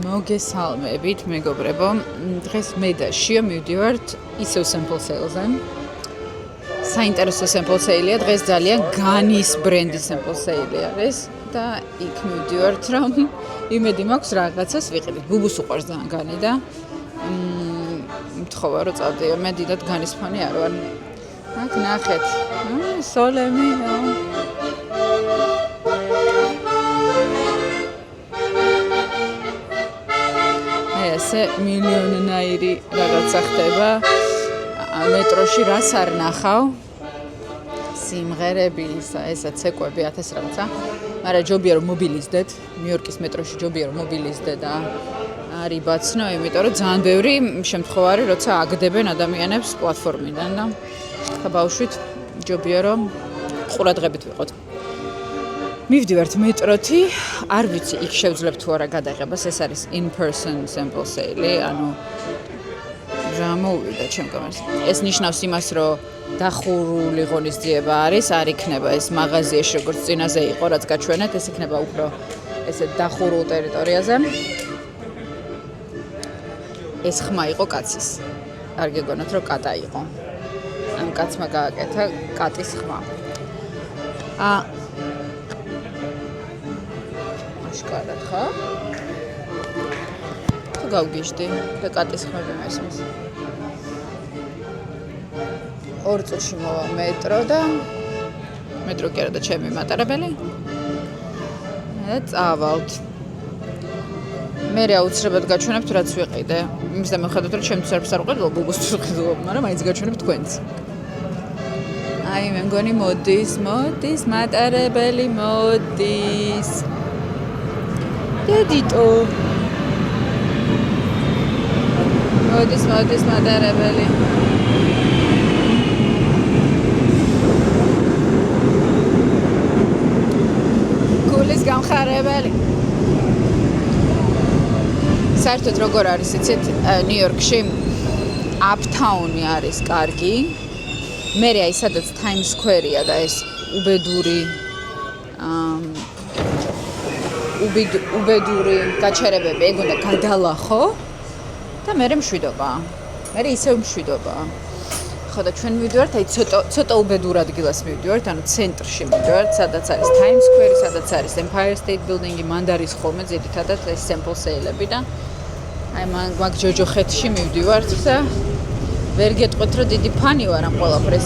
მოგესალმებით, მეგობრებო. დღეს მე და შიო მივდივართ ისევ sample sale-ზე. საინტერესო sample sale-ია, დღეს ძალიან განის ბრენდის sample sale-ი არის და იქ მივდივართ, რომ იმედი მაქვს რაღაცას ვიყიდით. ბუბუს უყვარს ძალიან განი და მთხოვა რომ წავდიო, მე დიდად განის ფანი არ ვარ. აქ ნახეთ. სოლემი. ესე მილიონნაირი რაღაცა ხდება მეტროში რას არ ნახავ სიმღერები ესა ცეკვები 1000 რაღაცა მაგრამ ჯობია რომ მობილიზდეთ ნიუ-იორკის მეტროში ჯობია რომ მობილიზდე და არის ბაცნო იმიტომ რომ ძალიან ბევრი შემთხვევარი როცა აგდებენ ადამიანებს პლატფორმიდან და ხა ბავშვით ჯობია რომ ყურადღებით ვიყოთ მივდივართ მეტროთი, არ ვიცი, იქ შევძლებ თუ არა გადაღებას, ეს არის in-person sample sale-ი, ანუ რა მოვიდა ჩემ კამერას. ეს ნიშნავს იმას, რომ დახურული ღონისძიება არის, არ იქნება ეს მაღაზიაში, როგორც წინაზე იყო, რაც გაჩვენეთ, ეს იქნება უფრო ესე დახურულ ტერიტორიაზე. ეს ხმა იყო კაცის. არ გეგონათ, რომ კატა იყო. ან კაცმა გააკეთა კატის ხმა. შკარად ხა? თუ გავგიჟდი და კატის ხმები მესმის. 2 წუთში მოვა მეტრო და მეტრო კი არა და ჩემი მატარებელი. და წავალთ. მე აუცილებლად გაჩვენებთ რაც ვიყიდე. იმის და მიხედავთ რომ ჩემთვის არც არ ვყიდო, ბუბუს ვიყიდო, მაგრამ მაინც გაჩვენებთ თქვენც. აი მე მგონი მოდის მატარებელი მოდის. დედიტო მოდის მატარებელი გულის გამხარებელი საერთოდ როგორ არის იცით ნიუ-იორკში აპტაუნი არის კარგი მე აი სადაც Times Square-ია და ეს უბედური უბედური გაჩერებები ეგონა გადალახო და მე მშვიდობა. მე ისევ მშვიდობა. ხო და ჩვენ მივდივართ აი ცოტა უბედურ ადგილას მივდივართ, ანუ ცენტრში მივდივართ, სადაც არის Times Square, სადაც არის Empire State Building-ი, მანდ არის ხოლმე ძირითადად ეს sample sale-ები და აი მაგ ჯოჯოხეთში მივდივართ და ვერ გეტყვით რომ დიდი ფანი ვარ ამ ყველაფრის.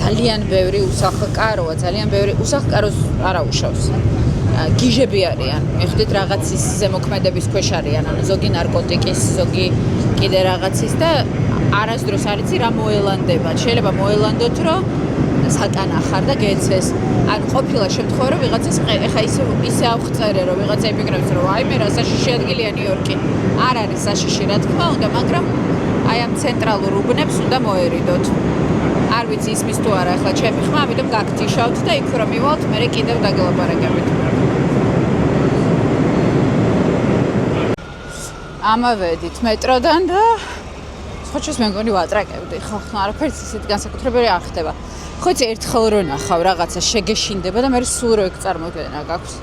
ძალიან ბევრი უსახლკაროა, ძალიან ბევრი უსახლკაროს არაუშავს. გიჟები არიან. მიხვდით რაღაცის ზემოქმედების ქვეშ არიან, ანუ ზოგი ნარკოტიკის, ზოგი კიდე რაღაცის და არასდროს არ იცი რა მოელანდება. შეიძლება მოელანდოთ, რომ სატანა ხარ და გეცეს. ანუ ყოფილა შემთხვევა, რომ ვიღაცას ეხა ისე აღწერე, რომ ვიღაცა იფიქრებს, რომ აი მე რა საშიში ადგილია ნიუ-იორკი. არ არის საშიში, რა თქმა უნდა, მაგრამ აი ამ ცენტრალურ უბნებს უნდა მოერიდოთ. არ ვიცი ისმის თუ არა ახლა ჩემი ხმა, ამიტომ გაგთიშავთ და იქ რომ მივალთ, მე კიდევ დაგელაპარაკებით. ამავედით მეტროდან და ხოჩოს მე მგონი ვატრაკებდი. ხო, არაფერს ისეთ განსაკუთრებელი არ ხდება. ხოჩი ერთხელ რო ნახავ რაღაცა შეგეშინდება და მე სულ რო ეგ წარმოგენა გაქვს.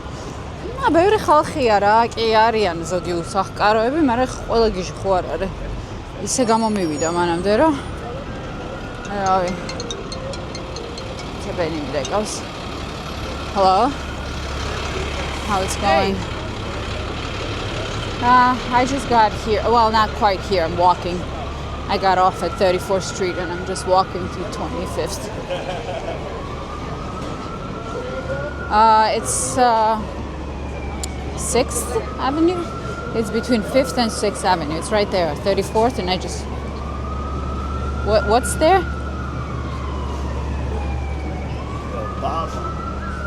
ბევრი ხალხია რა, კი არიან ზოგი უსახლკაროები, მაგრამ ყველა გიჟი ხო არ არის. ისე გამომივიდა მანამდე რომ რავი. ჩებენი მიდეკავს. Hello. How it's going? I just got here. Well, not quite here. I'm walking. I got off at 34th Street and I'm just walking to 25th. It's 6th Avenue. It's between 5th and 6th Avenue. It's right there, 34th, and I just... What's there?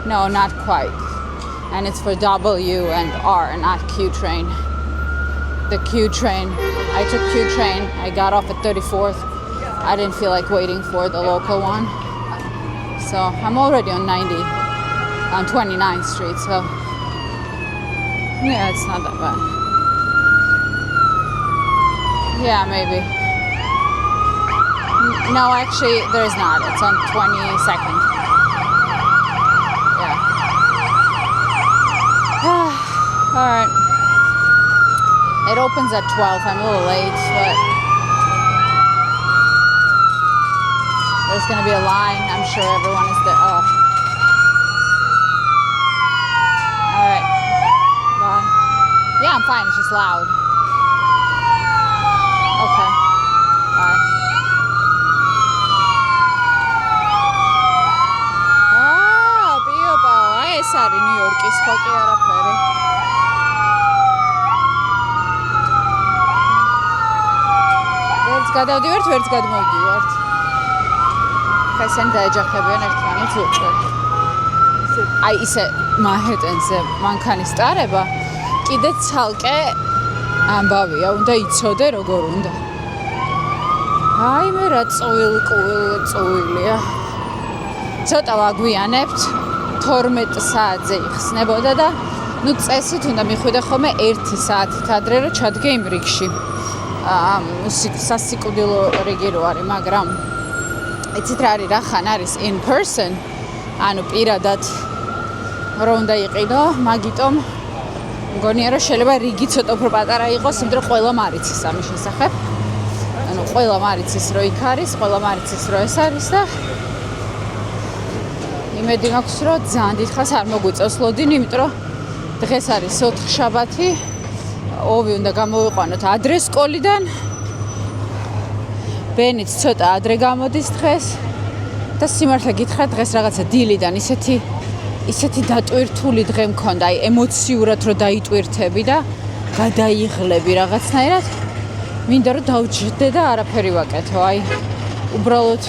No, not quite. And it's for W and R, not Q train. The Q train. I took Q train. I got off at 34th. I didn't feel like waiting for the local one. So I'm already on 90, on 29th Street. So yeah, it's not that bad. Yeah, maybe. No, actually, there's not. It's on 22nd. Yeah. All right. It opens at 12. I'm a little late, but there's going to be a line. I'm sure everyone is there. Oh. All right. Bye. Yeah, I'm fine. It's just loud. Okay. All right. Ah, Piopa. ეს არის ნიუ-იორკის ხოკი არაფერი. ვერც გადავდივართ, ვერც გადმოვდივართ. ხესენ დაეჯახებიან ერთმანეთს უწევ. აი ისე მანჰეტენზე მანქანის ტარება კიდე ცალკე ამბავია, უნდა იცოდე როგორ უნდა. აი მე რა წვილია. ცოტა ვაგვიანებთ 12 საათზე იხსნებოდა და ნუ წესით უნდა მიხვიდე ხოლმე 1 საათით ადრე რომ ჩადგე იმ რიგში. სასიკვდილო რიგი რო არის, მაგრამ იცით რა არის, რახან არის in person, ანუ პირადად რო უნდა იყიდო, მაგიტომ მგონია რომ შეიძლება რიგი ცოტა უფრო პატარა იყოს, იმიტომ რომ ყველა მარიცის ამის შესახებ. ანუ ყველა მარიცის რო იქ არის, ყველა მარიცის რო ეს არის და იმედი მაქვს რომ ძალიან დიდხანს არ მოგვიწევს ლოდინი, იმიტომ რომ დღეს არის 4 შაბათი, ოვი უნდა გამოვიყვანოთ ადრე სკოლიდან. ბენიც ცოტა ადრე გამოდის დღეს და სიმართლე გითხრათ დღეს რაღაცა დილიდან ისეთი დატვირთული დღე მქონდა, აი ემოციურად რომ დაიტვირთები და გადაიღლები რაღაცნაირად. მინდა რომ დავჯდე და არაფერი ვაკეთო, აი უბრალოდ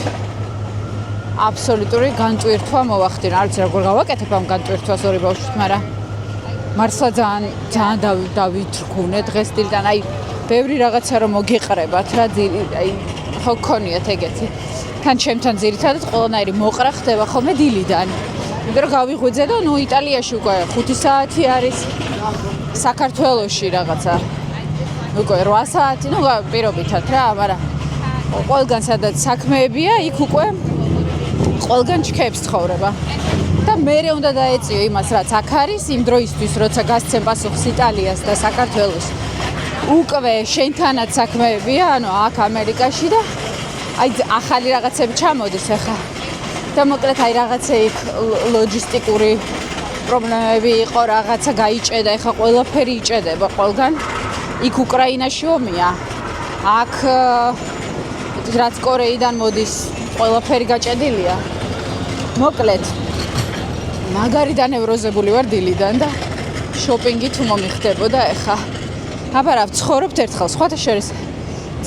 აბსოლუტური განტვირთვა მოვახდინა. არ ვიცი როგორ გავაკეთებ ამ განტვირთვას ორი ბავშვით, მაგრამ მართლა ძალიან დავითრგუნე დღეს დილიდან. აი ბევრი რაღაცა რომ მოგეყრებათ რა, აი ხო გქონიათ ეგეთი. თან ჩემთან ძირითადად ყველანაირი მოყრა ხდება ხოლმე დილიდან. იმიტომ რომ გავიღვიძე და ნუ იტალიაში უკვე 5 საათი არის, საქართველოში რაღაცა უკვე 8 საათი, ნუ პირობითად რა, მაგრამ ყველგან სადაც საქმეებია, იქ უკვე ყველგან ჩქეებს ცხოვრება. და მერე უნდა დაეწიო იმას, რაც აქ არის, იმ დროისთვის, როცა გასცემ პასუხს იტალიას და საქართველოს. უკვე შენთანაც საქმეებია, ანუ აქ ამერიკაში და აი ახალი რაღაცები ჩამოდის ახლა. და მოკლედ აი რაღაცა იქ ლოჯისტიკური პრობლემები იყო, რაღაცა გაიჭედა, ახლა ყველაფერი იჭედება ყველგან. იქ უკრაინაში ომია. აქ რაც კორეიდან მოდის, ყველაფერი გაჭედილია. მოკლედ მაგარი დანევროზებული ვარ დილიდან და შოპინგი თუ მომიხდებოდა ახლა. აბა რა ვცხოვრობთ ერთხელ, სხვათა შორის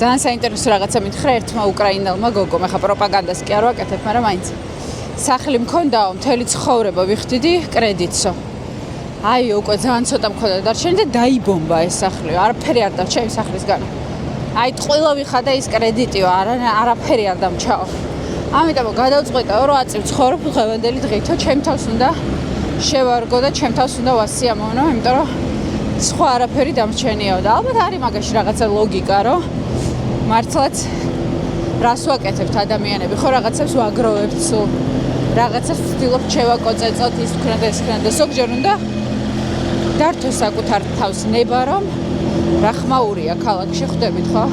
ძალიან საინტერესო რაღაცა მითხრა ერთმა უკრაინელმა გოგომ, ახლა პროპაგანდას კი არ ვაკეთებ, მაგრამ მაინც სახლი მქონდაო, მთელი ცხოვრება ვიხდიდი კრედიტსო. აი უკვე ძალიან ცოტა მქონდა დარჩენი და დაიბომბა ეს სახლი, არაფერი არ დავჭა იმ სახლისგან. აი ყველა ვიხადა ის კრედიტიო, არაფერი არ დამჩაო. ამიტომ გადავწყვეტაო რომ აწივ ცხოვრობ დღევანდელი დღითო, ჩემ თავს უნდა შევარგო და ჩემ თავს უნდა ვასიამოვნო, იმიტომ რომ სხვა არაფერი დამრჩენიაო და ალბათ არის მაგაში რაღაცა ლოგიკა, რომ მართლაც რას ვაკეთებთ ადამიანები, ხო რაღაცებს ვაგროვებთ სულ, რაღაცას ვცდილობთ შევაკოწეწოთ, ის თქვენ და ეს თქვენ და ზოგჯერ უნდა დართო საკუთარ თავს ნება, რომ რა ხმაურია ქალაქში, ხვდებით ხო?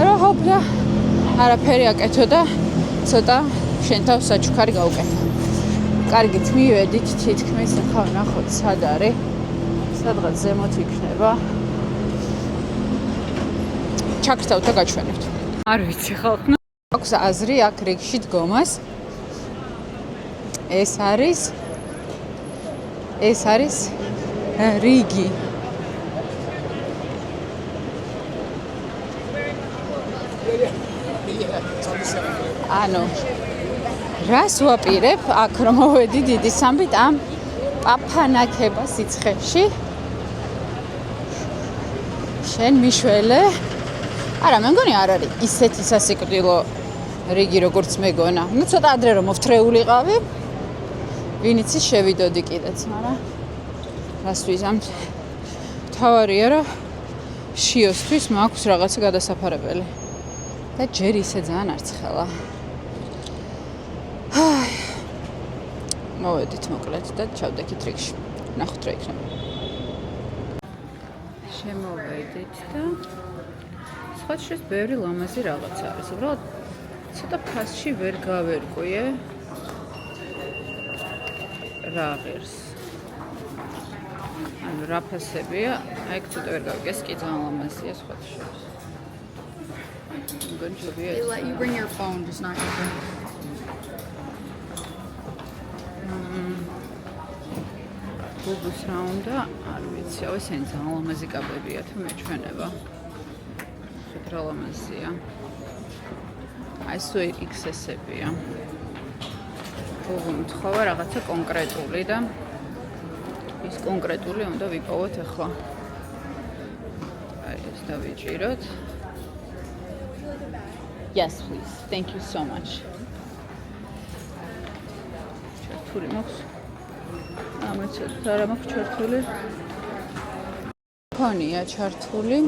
რომ ჰოპლა არაფერი აკეთო და ცოტა შენ თავს საჩუქარი გავუკეთო. კარგით, მივედით თითქმის, ახლა ვნახოთ სად არის. სადღაც ზემოთ იქნება. ჩაქრთავთ და გაჩვენებთ. არ ვიცი ხალხო. აქვს აზრი აქ რიგში დგომას. ეს არის რიგი. ანუ რას ვაპირებ აქ რომ მოვედი დიდი სამბით ამ პაფანაკება სიცხეში შენ მიშველე არა მე მგონი არ არის ისეთი სასიკვდილო რიგი როგორც მეგონა ნუ ცოტა ადრე რომ მოვთრეულიყავი ვინ იცის შევიდოდი კიდეც მაგრამ რას ვიზამთ თავარია რომ შიოსთვის მაქვს რაღაცა გადასაფარებელი და ჯერ ისე ძალიან არცხელა მოვედით მოკლედ და ჩავდექით რიგში. ნახოთ რა იქნება. შემოვედით და სხვა შეს ბევრი ლამაზი რაღაც არის. უბრალოდ ცოტა ფასში ვერ გავერკვიე რა ღირს. ანუ რა ფასებია, აი ცოტა ვერ გავიგე, ეს კი ძალიან ლამაზია სხვა შეს. They let you bring your phone, just not your drink. ბუბუს რა უნდა? არ ვიცი, აუ ესენი ძალიან ლამაზი კაბებია თუ მეჩვენება. ხეთ რა ლამაზია. აი სულ XS-ებია. ბუბუ მთხოვა რაღაცა კონკრეტული და ის კონკრეტული უნდა ვიპოვოთ ახლა. აი ეს დავიჭიროთ. Yes, please. Thank you so much. ჩართული მაქვს. ამასაც არა მაქვს ჩართული. ქონია ჩართული.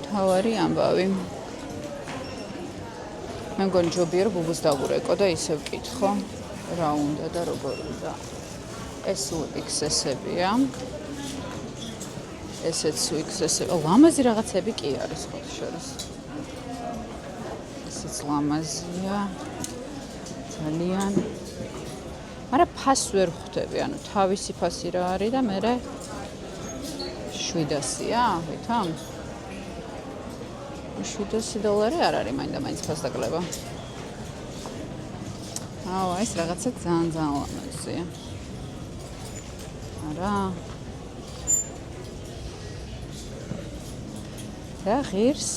თავარი ამბავი. მე მგონი ჯობია რომ ბუბუს დავურეკო და ისევ ვკითხო რა უნდა და როგორ უნდა. ეს XS-ებია. ესეც XS-ები. ლამაზი რაღაცები კი არის ხო შორის. ესეც ლამაზია. ძალიან. არა ფასს ვერ ხვდები, ანუ თავისი ფასი რა არის და მე 700-ია, ვითომ? $700 არ არის მაინდა-მაინც ფასდაკლება. აუ, ეს რაღაცა ძალიან ლამაზია. არა. და ღირს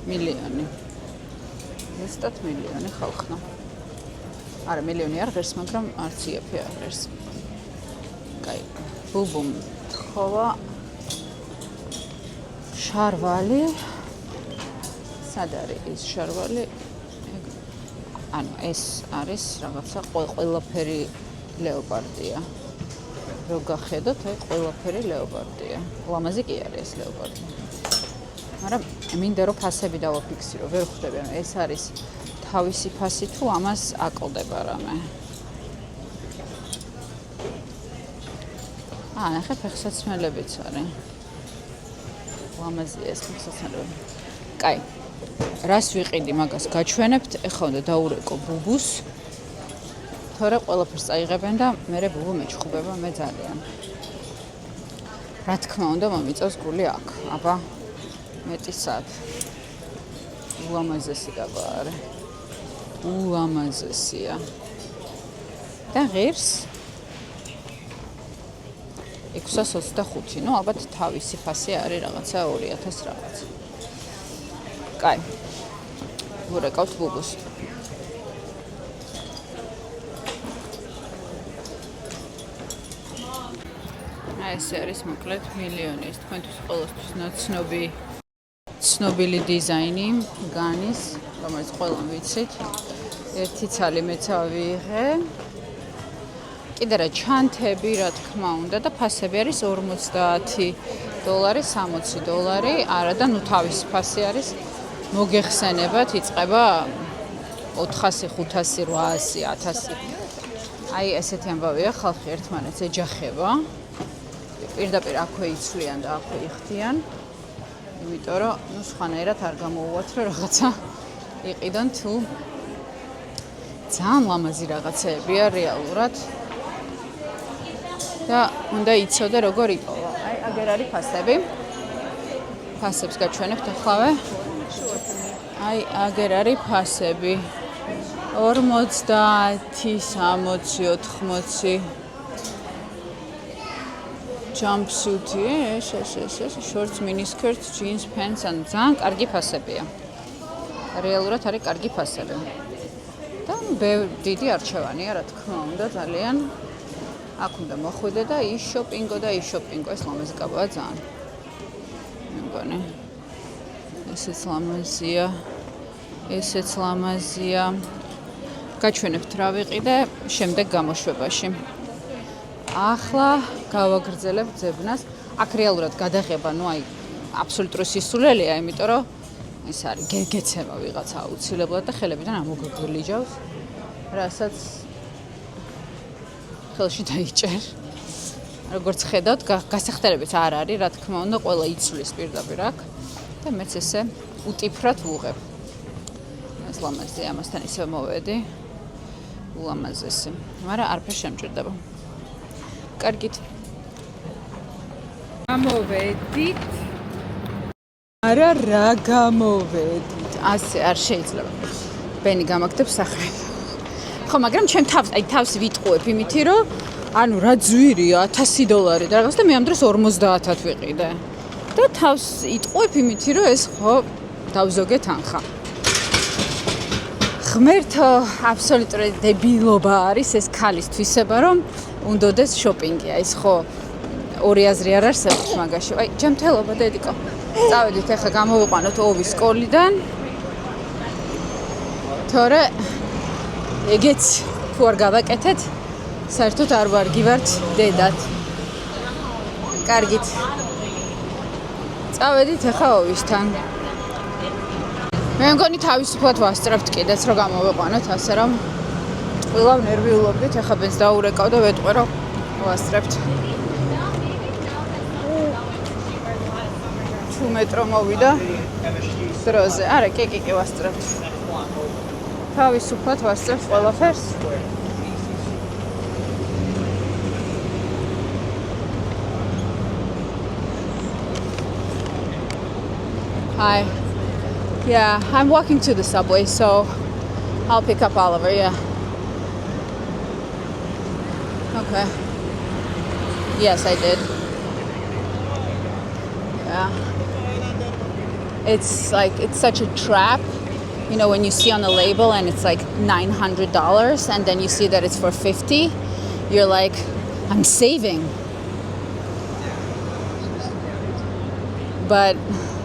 მილიონი. ზუსტად მილიონი ხალხნა. არა მილიონი არ ღირს, მაგრამ არც იაფი არ ღირს. კაი, ბუბუმ თხოვა შარვალი. სად არის ეს შარვალი? ანუ ეს არის რაღაცა ყველაფერი ლეოპარდია. რო გახედოთ, აი ყველაფერი ლეოპარდია. ლამაზი კი არის ეს ლეოპარდი. მაგრამ მინდა რომ ფასები დავაფიქსირო, ვერ ხვდები, ანუ ეს არის თავისი ფასი თუ ამას აკლდება რამე. ნახე ფეხსაცმელებიც არის. ლამაზია ეს ფეხსაცმელები. კაი. რას ვიყიდი მაგას გაჩვენებთ, ეხლა უნდა დაურეკო ბუბუს. თორე ყველაფერს წაიღებენ და მე ბუბუ მეჩხუბება მე ძალიან. რა თქმა უნდა, მომიწევს გული აქ. აბა მეტისად. ულამაზესი კაბა არის. ულამაზესია. და ღირს 625, ну ალბათ თავისი ფასი არის რაღაცა 2000 რაღაც. კაი. ვურეკავთ ბუბუს. აი ეს არის მოკლედ მილიონი, ეს თქვენთვის ყოველთვის ცნობილი დიზაინი განის, რომელიც ყველამ ვიცით. ერთი ცალი მეც ავიღე. კიდე რა ჩანთები, რა თქმა უნდა და ფასები არის $50, $60, არა და ნუ თავისი ფასი არის. მოგეხსენებათ, იწყება 400, 500, 800, 1000. აი ესეთი ამბავია, ხალხი ერთმანეთს ეჯახება. პირდაპირ აქვე იცვლიან და აქვე იხდიან. იმიტომ რომ ნუ სხვანაირად არ გამოუვათ რომ რაღაცა იყიდონ თუ ძალიან ლამაზი რაღაცეებია რეალურად. და უნდა იცოდე როგორ იპოვა. აი აგერ არის ფასები. ფასებს გაჩვენებთ ახლა. აი აგერ არის ფასები. 50, 60, 80. Jumpsuit-ი, ეს, shorts, miniskirts, jeans, pants, ან ძალიან კარგი ფასებია. რეალურად არის კარგი ფასები. და დიდი არჩევანია, რა თქმა უნდა, ძალიან. აქ უნდა მოხვიდე და იშოპინგო. ეს ლამაზი კაბაა ძალიან. მე მგონი. ესეც ლამაზია. გაჩვენებთ რა ვიყიდე შემდეგ გამოშვებაში. ახლა გავაგრძელებთ ძებნას. აქ რეალურად გადაღება, ну აი აბსოლუტური სისულელეა, იმიტომ რომ ეს არის გეცემა ვიღაცა აუცილებლად და ხელებიდან ამოგგლიჯავს, რასაც ხელში დაიჭერ. როგორც ხედავთ, გასახდერებიც არ არის, რა თქმა უნდა, ყველა იცვლის პირდაპირ აქ და მეც ესე უტიფრად ვუღებ. ეს ლამაზია, ამასთან ისევ მოვედი. ულამაზესი, მაგრამ არაფერ შემჭირდება. კარგით. გამოვედით. არა, რა გამოვედით? ასე არ შეიძლება. ბენი გამაგდებს სახე. ხო, მაგრამ ჩემ თავს ვიტყუებ იმითი, რომ ანუ რა ძვირია $1000 და რაღაც და მე ამ დროს 50-ად ვიყიდე. და თავს იტყუებ იმითი, რომ ეს ხო დავზოგე თანხა. ღმერთო, აბსოლუტური დებილობა არის ეს ქალის თვისება, რომ უნდოდეს შოპინგი. ეს ხო ორი აზრი არ არსებობს მაგაში. აი, ჯანმრთელობა დედიკო. წავედით ახლა გამოვიყვანოთ ოვის სკოლიდან. თორე ეგეც თუ არ გავაკეთეთ, საერთოდ არ ვარგივართ დედად. კარგით. წავედით ახლა ოვისთან. მე მგონი თავისუფლად ვასწრებთ კიდეც რომ გამოვიყვანოთ, ასე რომ ყველავ ნერვიულობდით, ახლა ბენს დაურეკავ და ვეტყვი რომ ვასწრებთ. 2 მეტრო მოვიდა დროზე. არა, კი ვასწრებთ. თავისუფლად ვასწრებთ ყველაფერს. Hi. Yeah, I'm walking to the subway, so I'll pick up Oliver, yeah. Okay. Yes, I did. Yeah. It's such a trap. You know, when you see on the label and it's like $900 and then you see that it's for $50, you're like, I'm saving. But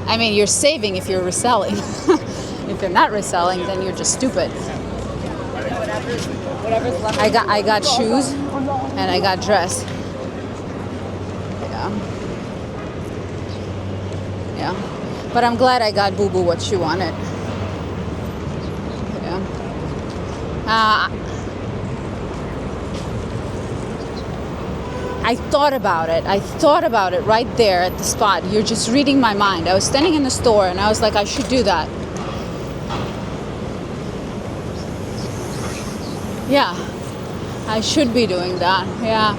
I mean, you're saving if you're reselling. If you're not reselling, then you're just stupid. I got shoes and I got dress. Yeah. But I'm glad I got Boo Boo what she wanted. Yeah. I thought about it right there at the spot. You're just reading my mind. I was standing in the store and I was like, I should do that. Yeah, I should be doing that. Yeah.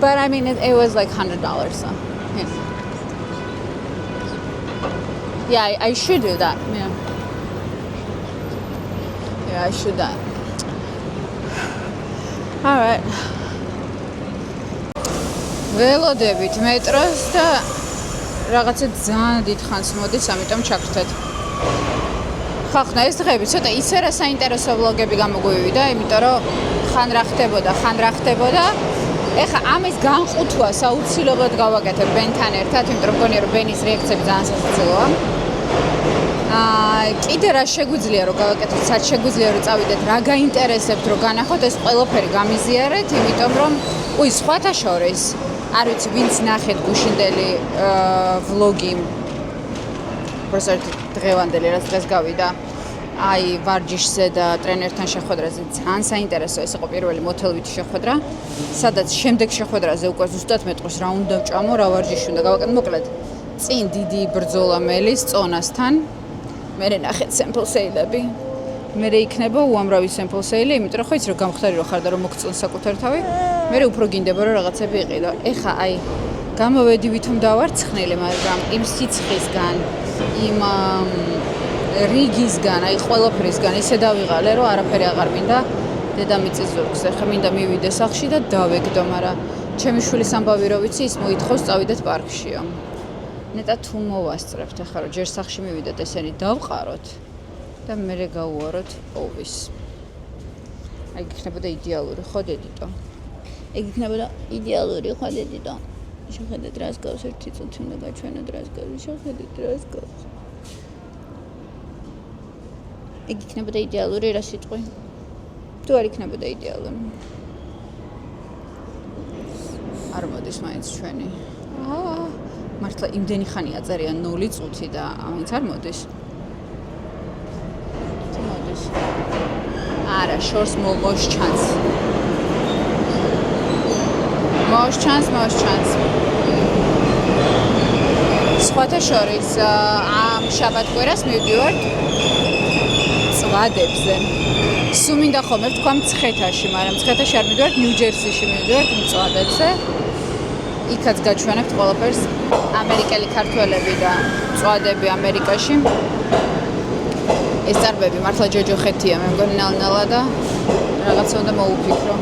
But I mean, it was like $100, so yeah. Yeah, I should do that. Yeah. Yeah, I should that. All right. ველოდებით მეტროს და რაღაცა ძალიან დიდ ხანს მოდის, ამიტომ ჩაგვრთეთ. ხახნა, ეს დღეები ცოტა ისე რა საინტერესო ვლოგები გამოგვივიდა, იმიტომ რომ ხან რა ხდებოდა. ეხლა ამის განყუთვას აუცილებლად გავაკეთებ ბენთან ერთად, იმიტომ რომ მგონია რომ ბენის რეაქციები ძალიან სასაცილოა. კიდე რა შეგვიძლია რომ გავაკეთოთ, სად შეგვიძლია რომ წავიდეთ, რა გაინტერესებთ რომ განახოთ, ეს ყველაფერი გამიზიარეთ, იმიტომ რომ სხვათა შორის არ ვიცი, ვინც ნახეთ გუშინდელი ვლოგი, პროსერტ დღევანდელი, რაც დღეს გავიდა, აი ვარჯიშზე და ტრენერთან შეხვედრაზე ძალიან საინტერესო, ეს იყო პირველი მოთელვითი შეხვედრა, სადაც შემდეგ შეხვედრაზე უკვე ზუსტად მეტყვის რა უნდა ვჭამო, რა ვარჯიში უნდა გავაკეთო, მოკლედ წინ დიდი ბრძოლა მელის წონასთან, მე ნახეთ sample sale-ები. მე იქნება უამრავი sample sale, იმიტომ რომ ხო იცი რომ გამხდარი რომ ხარ და რომ მოგწონს საკუთარ თავი, მე უფრო გინდება რომ რაღაცები იყიდო. ეხა აი გამოვედი ვითომ დავარცხნილი, მაგრამ იმ სიცხისგან, იმ რიგისგან, აი ყველაფრისგან ისე დავიღალე, რომ არაფერი აღარ მინდა დედამიწის ზურგს. ეხა მინდა მივიდე სახლში და დავეგდო, მაგრამ ჩემი შვილის ამბავი რო ვიცი, ის მოითხოვს წავიდეთ პარკშიო. ნეტა თუ მოვასწრებთ, ახლა რომ ჯერ სახლში მივიდეთ, ესენი დავყაროთ და მერე გავუაროთ ოვის. აი იქნებოდა იდეალური, ხო დედიტო? ეგ იქნებოდა იდეალური, ხო დედიტო? შეხედეთ რას გავს, ერთი წუთი უნდა გაჩვენოთ რას გავს, შეხედეთ რას გავს. ეგ იქნებოდა იდეალური რა სიტყვი? თუ არ იქნებოდა იდეალური. არ მოდის მაინც ჩვენი. მართლა იმდენი ხანი აწერია 0 წუთი და ამით არ მოდის. თუ მოდის. არა, შორს მომოშ ჩანს. მოშჩანს. სხვათა შორის ამ შაბათ-კვირას მივდივართ წვადებზე. სულ მინდა ხოლმე ვთქვა მცხეთაში, მაგრამ მცხეთაში არ მივდივართ, ნიუ-ჯერსიში მივდივართ წვადებზე. იქაც გაჩვენებთ ყველაფერს. ამერიკელი ქართველები და წვადები ამერიკაში. ეს წარბები მართლა ჯოჯოხეთია, მე მგონი ნელ-ნელა და რაღაცა უნდა მოუფიქრო.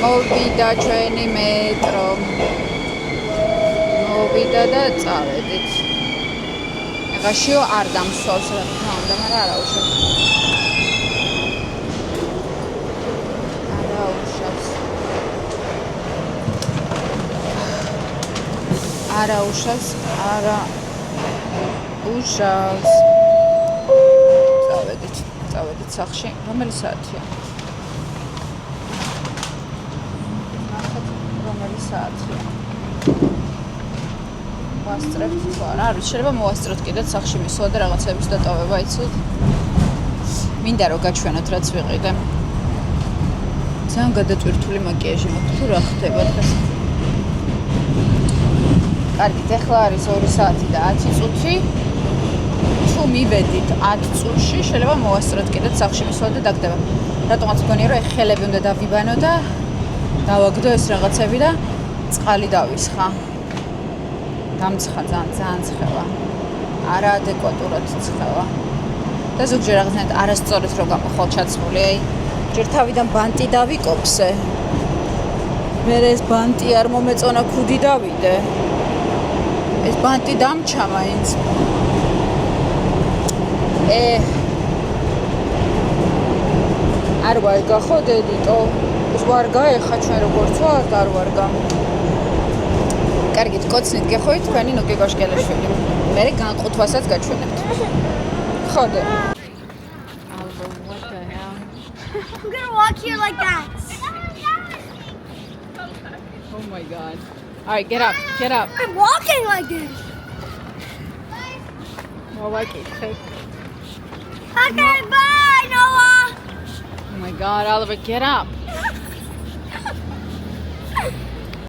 მოვიდა ჩვენი მეტრო. მოვიდა და წავედით. ეხაშიო არ დამსვავს რა თქმა უნდა, მაგრამ არა უშავს. არა უშავს. წავედით სახში. რომელი საათია? რომელი საათია? ვასწრებთ თუ არა? არ ვიცი, შეიძლება მოვასწროთ კიდეც სახში მისვლა და რაღაცების დატოვება იცით. მინდა რომ გაჩვენოთ რაც ვიყიდე. ძალიან გადატვირთული მაკიაჟი მაქვს. თუ რა ხდება დღეს? კარგით, ახლა არის 2 საათი და 10 წუთი. თუ მივედით 10 წუთში, შეიძლება მოვასწროთ კიდეც სახში მისვლა და დაგდება. რატომაც მგონია რომ ხელები უნდა დავიბანო და დავაგდო ეს რაღაცები და წყალი დავისხა. დამცხა ძალიან ცხელა. არაადეკვატურად ცხელა. და ზოგჯერ რაღაცნაირად არასწორად რო გამოხვალ ჩაცმული, აი ჯერ თავიდან ბანტი დავიკოპსე. მე ეს ბანტი არ მომეწონა ქუდი დავიდე. ეს ბანტი დამჩა მაინც. არ ვარგა ხო დედიტო? ეს ვარგა ეხა ჩვენ როგორც არ ვარგა. კარგით, კოცნით გეხოით თქვენი ნუკი გოშკელაშვილი. მე განყუთვასაც გაჩვენებთ. ხოდე. What the hell? I'm gonna walk here like that. Oh my god. All right, get up. I'm walking like this. Okay. Okay, bye, Noah. Oh my god, Oliver, get up.